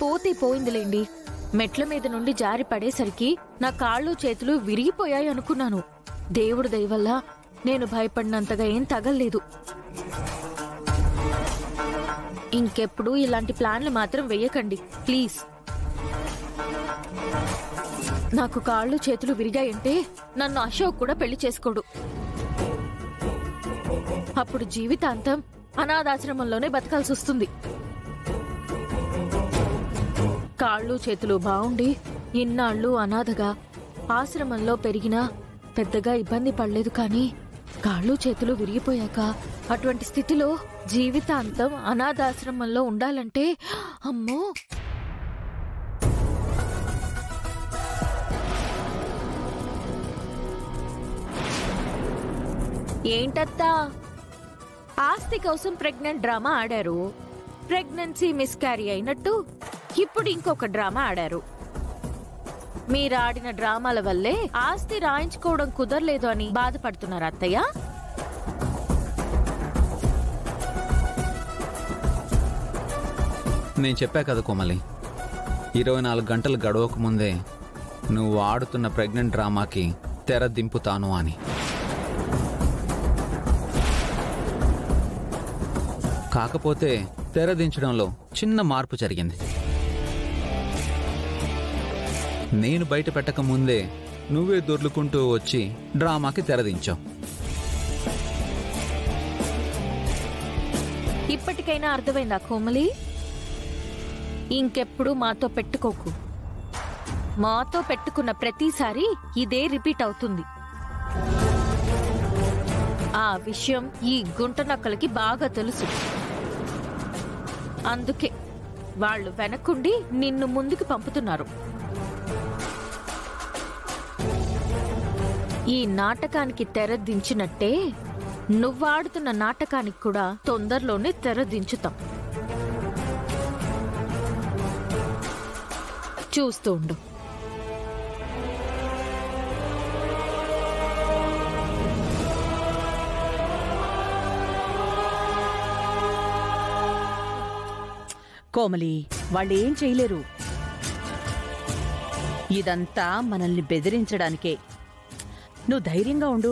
పోతే పోయిందిలేండి. మెట్ల మీద నుండి జారి పడేసరికి నా కాళ్ళు చేతులు విరిగిపోయాయి అనుకున్నాను. దేవుడి దయ వల్ల నేను భయపడినంతగా ఏం తగల్లేదు. ఇంకెప్పుడు ఇలాంటి ప్లాన్లు మాత్రం వెయ్యకండి ప్లీజ్. నాకు కాళ్ళు చేతులు విరిగాయంటే నన్ను అశోక్ కూడా పెళ్లి చేసుకోడు. అప్పుడు జీవితాంతం అనాథాశ్రమంలోనే బతకాల్సి వస్తుంది. కాళ్ళు చేతులు బాగుండి ఇన్నాళ్ళు అనాథగా ఆశ్రమంలో పెరిగినా పెద్దగా ఇబ్బంది పడలేదు. కానీ కాళ్ళు చేతులు విరిగిపోయాక అటువంటి స్థితిలో జీవితాంతం అనాథాశ్రమంలో ఉండాలంటే అమ్మో. ఏంటత్తా, ఆస్తి కోసం ప్రెగ్నెంట్ డ్రామా ఆడారు. ప్రెగ్నెన్సీ మిస్క్యారీ అయినట్టు ఇప్పుడు ఇంకొక డ్రామా ఆడారు. మీరాడిన డ్రామాల వల్లే ఆస్తి రాయించుకోవడం కుదరలేదు అని బాధపడుతున్నారు అత్తయ్య. నేను చెప్పా కదా కోమలి, 24 గంటలు గడవక ముందే నువ్వు ఆడుతున్న ప్రెగ్నెంట్ డ్రామాకి తెర దింపుతాను అని. కాకపోతే తెర దించడంలో చిన్న మార్పు జరిగింది. నేను బయట పెట్టక ముందే నువ్వే దొర్లుకుంటూ వచ్చి డ్రామాకి తెరదించావు. ఇప్పటికైనా అర్థమైందా కోమలి? ఇంకెప్పుడు మాతో పెట్టుకోకు. మాతో పెట్టుకున్న ప్రతిసారి ఇదే రిపీట్ అవుతుంది. ఆ విషయం ఈ గుంట నక్కలకి బాగా తెలుసు. అందుకే వాళ్ళు వెనకుండి నిన్ను ముందుకు పంపుతున్నారు. ఈ నాటకానికి తెర దించినట్టే నువ్వాడుతున్న నాటకానికి కూడా తొందరలోనే తెర దించుతాం. చూస్తూ ఉండు. కోమలి, వాళ్ళేం చేయలేరు. ఇదంతా మనల్ని బెదిరించడానికే. నువ్వు ధైర్యంగా ఉండు.